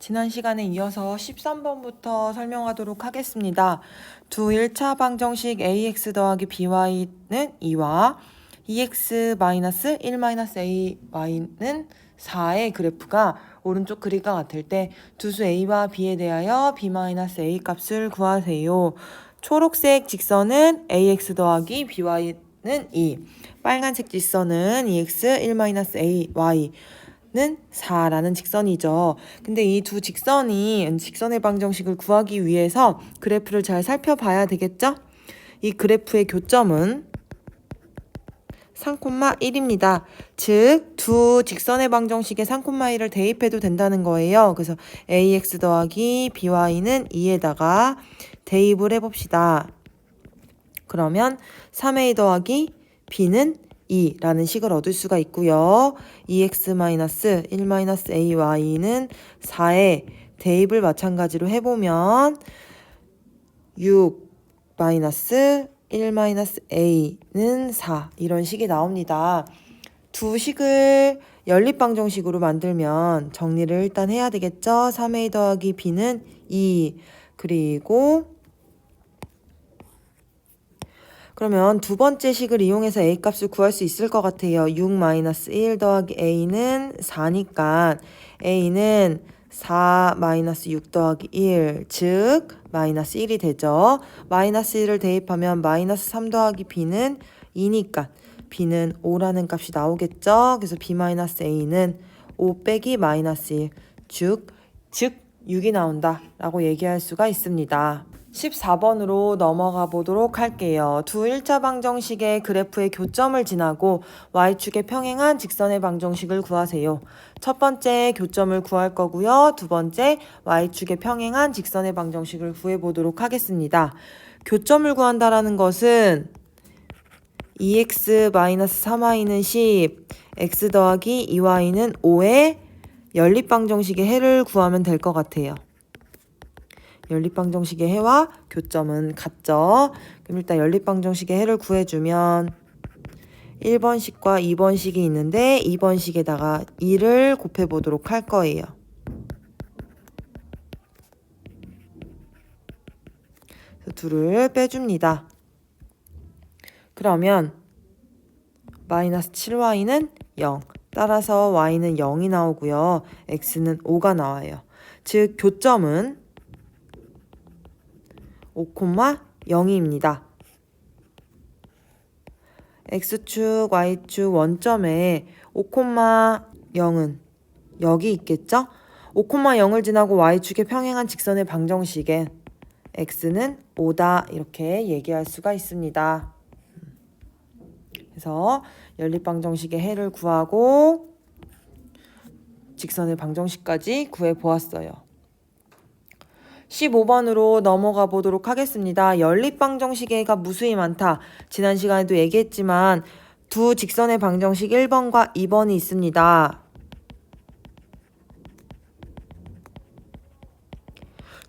지난 시간에 이어서 13번부터 설명하도록 하겠습니다. 두 1차 방정식 ax 더하기 by는 2와 2x-1-ay는 4의 그래프가 오른쪽 그림과 같을 때 두수 a와 b에 대하여 b-a 값을 구하세요. 초록색 직선은 ax 더하기 by는 2, 빨간색 직선은 2x-1-ay 는 4라는 직선이죠. 근데 이 두 직선이 직선의 방정식을 구하기 위해서 그래프를 잘 살펴봐야 되겠죠? 이 그래프의 교점은 3,1입니다. 즉, 두 직선의 방정식에 3,1을 대입해도 된다는 거예요. 그래서 ax 더하기 by는 2에다가 대입을 해봅시다. 그러면 3a 더하기 b는 2라는 식을 얻을 수가 있고요. 2x-1-ay는 4에 대입을 마찬가지로 해보면 6-1-a는 4 이런 식이 나옵니다. 두 식을 연립방정식으로 만들면 정리를 일단 해야 되겠죠. 3a 더하기 b는 2 그리고 그러면 두 번째 식을 이용해서 a 값을 구할 수 있을 것 같아요. 6-1 더하기 a는 4니까 a는 4-6 더하기 1, 즉 마이너스 1이 되죠. 마이너스 1을 대입하면 마이너스 3 더하기 b는 2니까 b는 5라는 값이 나오겠죠. 그래서 b-a는 5 빼기 마이너스 1, 즉 6이 나온다 라고 얘기할 수가 있습니다. 14번으로 넘어가 보도록 할게요. 두 1차 방정식의 그래프의 교점을 지나고 y축에 평행한 직선의 방정식을 구하세요. 첫 번째 교점을 구할 거고요. 두 번째 y축에 평행한 직선의 방정식을 구해보도록 하겠습니다. 교점을 구한다라는 것은 2x-3y는 10, x 더하기 2y는 5의 연립방정식의 해를 구하면 될 것 같아요. 연립방정식의 해와 교점은 같죠. 그럼 일단 연립방정식의 해를 구해주면 1번식과 2번식이 있는데 2번식에다가 2를 곱해보도록 할 거예요. 그래서 2를 빼줍니다. 그러면 마이너스 7y는 0, 따라서 y는 0이 나오고요. x는 5가 나와요. 즉 교점은 5,0입니다. x축, y축 원점에 5,0은 여기 있겠죠? 5,0을 지나고 y축에 평행한 직선의 방정식에 x는 5다 이렇게 얘기할 수가 있습니다. 그래서 연립방정식의 해를 구하고 직선의 방정식까지 구해보았어요. 15번으로 넘어가 보도록 하겠습니다. 연립방정식의 해가 무수히 많다. 지난 시간에도 얘기했지만 두 직선의 방정식 1번과 2번이 있습니다.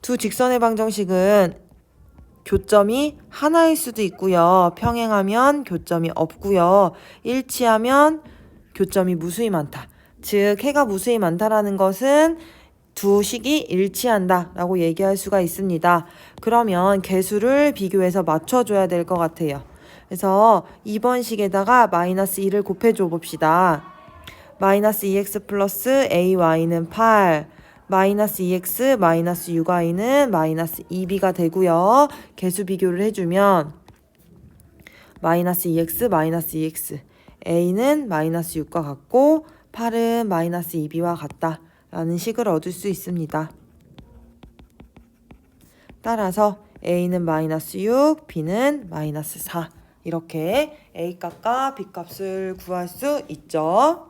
두 직선의 방정식은 교점이 하나일 수도 있고요. 평행하면 교점이 없고요. 일치하면 교점이 무수히 많다. 즉 해가 무수히 많다라는 것은 두 식이 일치한다 라고 얘기할 수가 있습니다. 그러면 개수를 비교해서 맞춰줘야 될 것 같아요. 그래서 2번 식에다가 마이너스 2를 곱해줘 봅시다. 마이너스 2x 플러스 ay는 8, 마이너스 2x 마이너스 6y는 마이너스 2b가 되고요. 개수 비교를 해주면 마이너스 2x 마이너스 2x a는 마이너스 6과 같고 8은 마이너스 2b와 같다 라는 식을 얻을 수 있습니다. 따라서 a는 마이너스 6, b는 마이너스 4 이렇게 a 값과 b 값을 구할 수 있죠.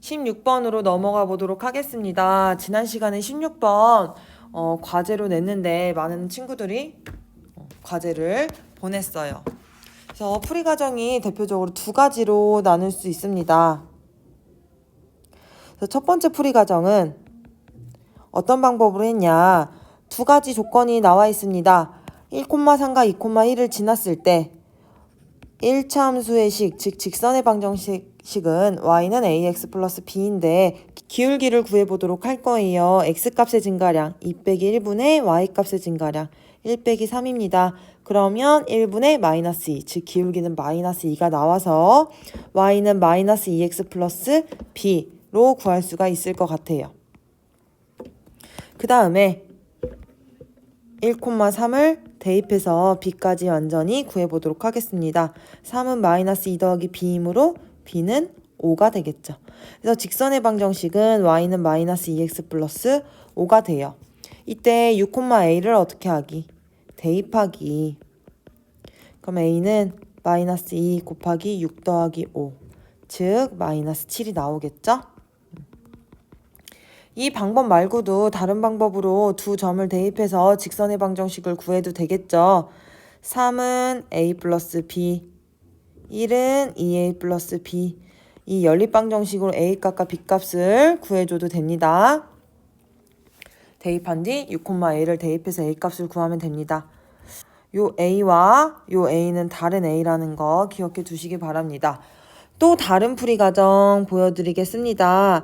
16번으로 넘어가 보도록 하겠습니다. 지난 시간에 16번 과제로 냈는데 많은 친구들이 과제를 보냈어요. 그래서 풀이 과정이 대표적으로 두 가지로 나눌 수 있습니다. 그래서 첫 번째 풀이 과정은 어떤 방법으로 했냐. 두 가지 조건이 나와 있습니다. 1,3과 2,1을 지났을 때 1차 함수의 식, 즉 직선의 방정식 식은 y는 ax 플러스 b인데 기울기를 구해보도록 할 거예요. x값의 증가량 2 빼기 1분의 y값의 증가량 1 빼기 3입니다. 그러면 1분의 마이너스 2, 즉 기울기는 마이너스 2가 나와서 y는 마이너스 2x 플러스 b로 구할 수가 있을 것 같아요. 그 다음에 1,3을 대입해서 b까지 완전히 구해보도록 하겠습니다. 3은 마이너스 2 더하기 b이므로 b는 5가 되겠죠. 그래서 직선의 방정식은 y는 마이너스 2x 플러스 5가 돼요. 이때 6,a를 어떻게 하기? 대입하기. 그럼 a는 마이너스 2 곱하기 6 더하기 5, 즉 마이너스 7이 나오겠죠? 이 방법 말고도 다른 방법으로 두 점을 대입해서 직선의 방정식을 구해도 되겠죠. 3은 a 플러스 b, 1은 2a 플러스 b. 이 연립방정식으로 a값과 b값을 구해줘도 됩니다. 대입한 뒤 6,a를 대입해서 a값을 구하면 됩니다. 요 a와 요 a는 다른 a라는 거 기억해 두시기 바랍니다. 또 다른 풀이 과정 보여드리겠습니다.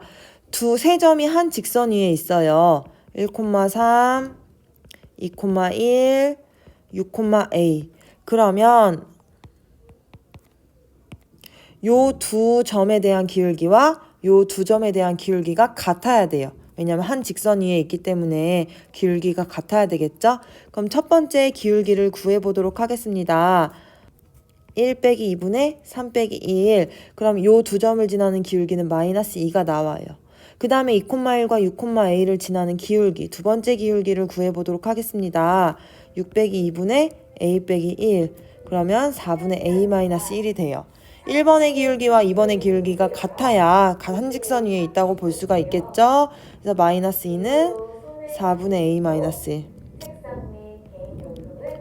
세 점이 한 직선 위에 있어요. 1,3, 2,1, 6,a. 그러면 요 두 점에 대한 기울기와 요 두 점에 대한 기울기가 같아야 돼요. 왜냐면 한 직선 위에 있기 때문에 기울기가 같아야 되겠죠? 그럼 첫 번째 기울기를 구해보도록 하겠습니다. 1 빼기 2분의 3 빼기 1. 그럼 요 두 점을 지나는 기울기는 마이너스 2가 나와요. 그 다음에 2,1과 6,a를 지나는 기울기, 두 번째 기울기를 구해보도록 하겠습니다. 6 빼기 2분의 a 빼기 1. 그러면 4분의 a 마이너스 1이 돼요. 1번의 기울기와 2번의 기울기가 같아야 한 직선 위에 있다고 볼 수가 있겠죠? 그래서 마이너스 2는 4분의 a 마이너스 1.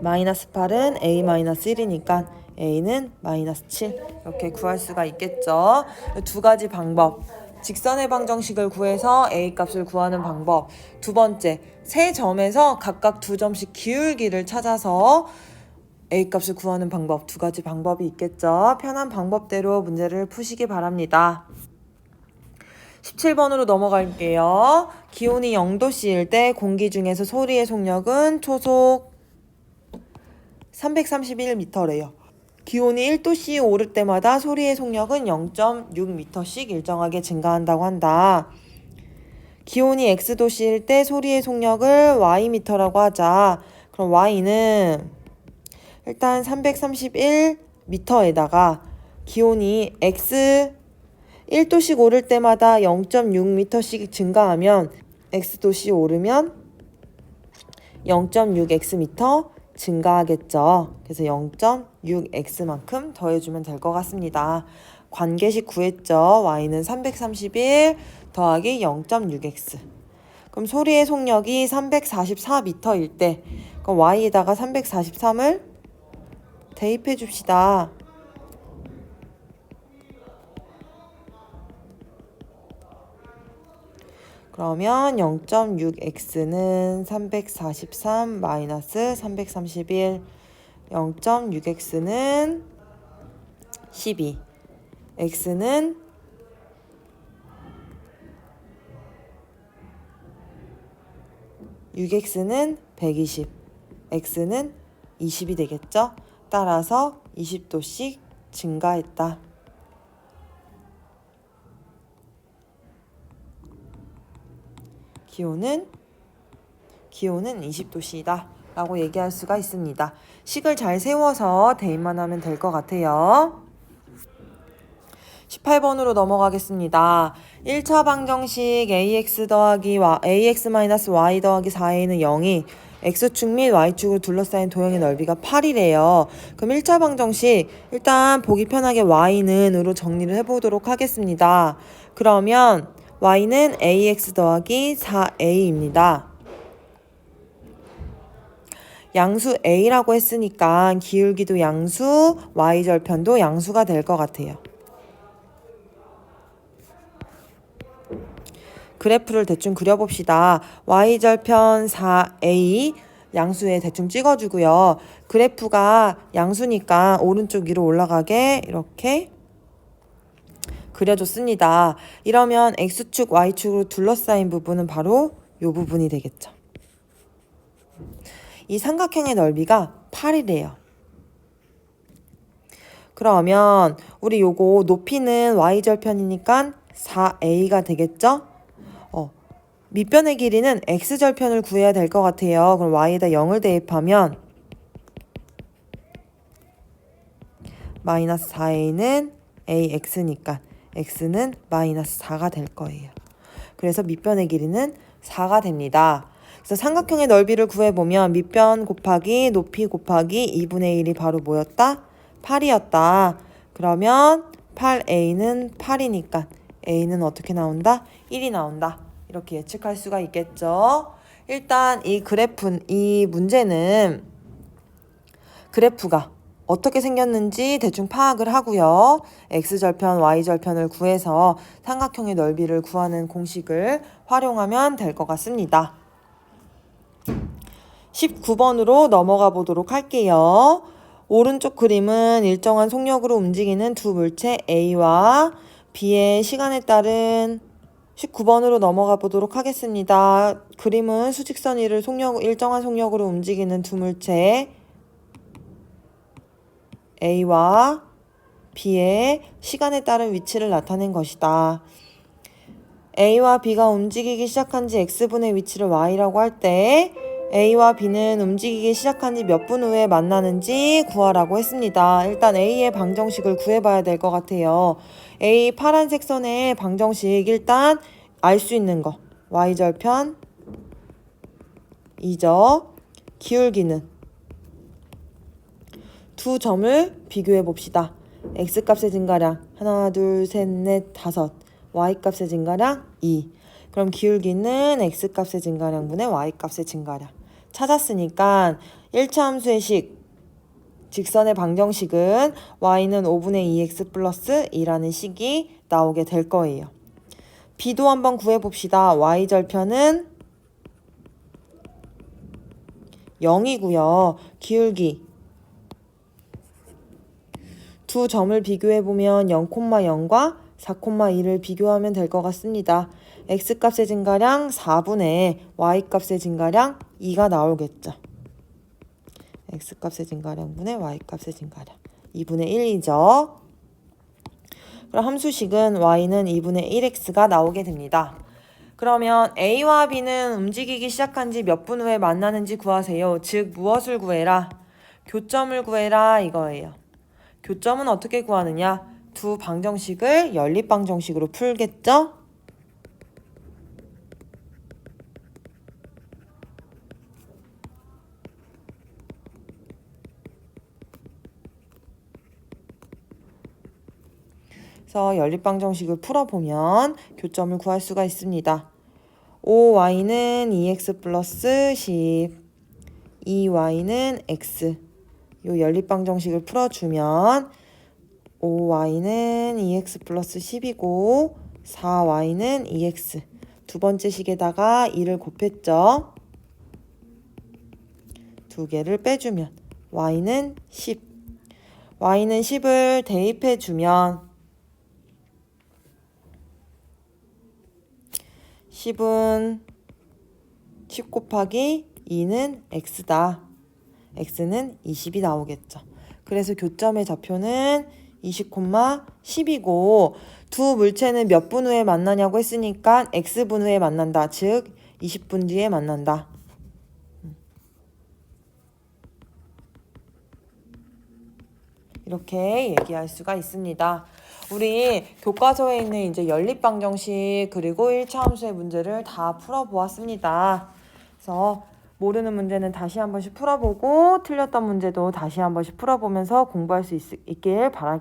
마이너스 8은 a 마이너스 1이니까 a는 마이너스 7. 이렇게 구할 수가 있겠죠? 두 가지 방법. 직선의 방정식을 구해서 a 값을 구하는 방법. 두 번째, 세 점에서 각각 두 점씩 기울기를 찾아서 a 값을 구하는 방법. 두 가지 방법이 있겠죠. 편한 방법대로 문제를 푸시기 바랍니다. 17번으로 넘어갈게요. 기온이 0도씨일 때 공기 중에서 소리의 속력은 초속 331m래요. 기온이 1도씨 오를 때마다 소리의 속력은 0.6m씩 일정하게 증가한다고 한다. 기온이 x도씨일 때 소리의 속력을 ym라고 하자. 그럼 y는 일단 331m에다가 기온이 x 1도씩 오를 때마다 0.6m씩 증가하면 x도씨 오르면 0.6xm 증가하겠죠. 그래서 0.6x만큼 더해주면 될 것 같습니다. 관계식 구했죠. y는 331 더하기 0.6x. 그럼 소리의 속력이 344m일 때 그럼 y에다가 343을 대입해 줍시다. 그러면 0.6x는 343 마이너스 331, 0.6x는 12, x는 6x는 120, x는 20이 되겠죠? 따라서 20도씩 증가했다. 기온은 20도씨이다 라고 얘기할 수가 있습니다. 식을 잘 세워서 대입만 하면 될 것 같아요. 18번으로 넘어가겠습니다. 1차 방정식 ax 더하기 ax-y 더하기 4a는 0이 x축 및 y축을 둘러싸인 도형의 넓이가 8이래요. 그럼 1차 방정식 일단 보기 편하게 y는 으로 정리를 해보도록 하겠습니다. 그러면 y는 ax 더하기 4a입니다. 양수 a라고 했으니까 기울기도 양수, y절편도 양수가 될 것 같아요. 그래프를 대충 그려봅시다. y절편 4a 양수에 대충 찍어주고요. 그래프가 양수니까 오른쪽 위로 올라가게 이렇게 그려줬습니다. 이러면 X축, Y축으로 둘러싸인 부분은 바로 이 부분이 되겠죠. 이 삼각형의 넓이가 8이래요. 그러면 우리 요거 높이는 Y절편이니까 4A가 되겠죠? 밑변의 길이는 X절편을 구해야 될 것 같아요. 그럼 Y에다 0을 대입하면 마이너스 4A는 AX니까 X는 마이너스 4가 될 거예요. 그래서 밑변의 길이는 4가 됩니다. 그래서 삼각형의 넓이를 구해보면 밑변 곱하기 높이 곱하기 2분의 1이 바로 뭐였다? 8이었다. 그러면 8A는 8이니까 A는 어떻게 나온다? 1이 나온다. 이렇게 예측할 수가 있겠죠. 일단 이 문제는 그래프가 어떻게 생겼는지 대충 파악을 하고요. X절편, Y절편을 구해서 삼각형의 넓이를 구하는 공식을 활용하면 될 것 같습니다. 19번으로 넘어가 보도록 할게요. 오른쪽 그림은 일정한 속력으로 움직이는 두 물체 A와 B의 시간에 따른 19번으로 넘어가 보도록 하겠습니다. 그림은 수직선 위를 일정한 속력으로 움직이는 두 물체 A와 B의 시간에 따른 위치를 나타낸 것이다. A와 B가 움직이기 시작한 지 X분의 위치를 Y라고 할 때 A와 B는 움직이기 시작한 지 몇 분 후에 만나는지 구하라고 했습니다. 일단 A의 방정식을 구해봐야 될 것 같아요. A 파란색 선의 방정식 일단 알 수 있는 거 Y절편 이죠. 기울기는 두 점을 비교해 봅시다. X값의 증가량 하나, 둘, 셋, 넷, 다섯. Y값의 증가량 2. 그럼 기울기는 X값의 증가량분의 Y값의 증가량. 찾았으니까 1차 함수의 식, 직선의 방정식은 Y는 5분의 2X 플러스 2라는 식이 나오게 될 거예요. B도 한번 구해봅시다. Y절편은 0이고요. 기울기 두 점을 비교해보면 0,0과 4,2를 비교하면 될 것 같습니다. X값의 증가량 4분의 Y값의 증가량 2가 나오겠죠. X값의 증가량분의 Y값의 증가량 2분의 1이죠. 그럼 함수식은 Y는 2분의 1X가 나오게 됩니다. 그러면 A와 B는 움직이기 시작한 지 몇 분 후에 만나는지 구하세요. 즉 무엇을 구해라? 교점을 구해라 이거예요. 교점은 어떻게 구하느냐? 두 방정식을 연립방정식으로 풀겠죠? 그래서 연립방정식을 풀어보면 교점을 구할 수가 있습니다. 5y는 2x 플러스 10, 2y는 x. 요 연립방정식을 풀어주면 5y는 2x 플러스 10이고 4y는 2x. 두 번째 식에다가 2를 곱했죠. 두 개를 빼주면 y는 10. y는 10을 대입해주면 10은 10 곱하기 2는 x다. x는 20이 나오겠죠. 그래서 교점의 좌표는 20,10이고 두 물체는 몇 분 후에 만나냐고 했으니까 x분 후에 만난다. 즉 20분 뒤에 만난다. 이렇게 얘기할 수가 있습니다. 우리 교과서에 있는 이제 연립방정식 그리고 1차 함수의 문제를 다 풀어보았습니다. 그래서 모르는 문제는 다시 한 번씩 풀어보고 틀렸던 문제도 다시 한 번씩 풀어보면서 공부할 수 있길 바랄게요.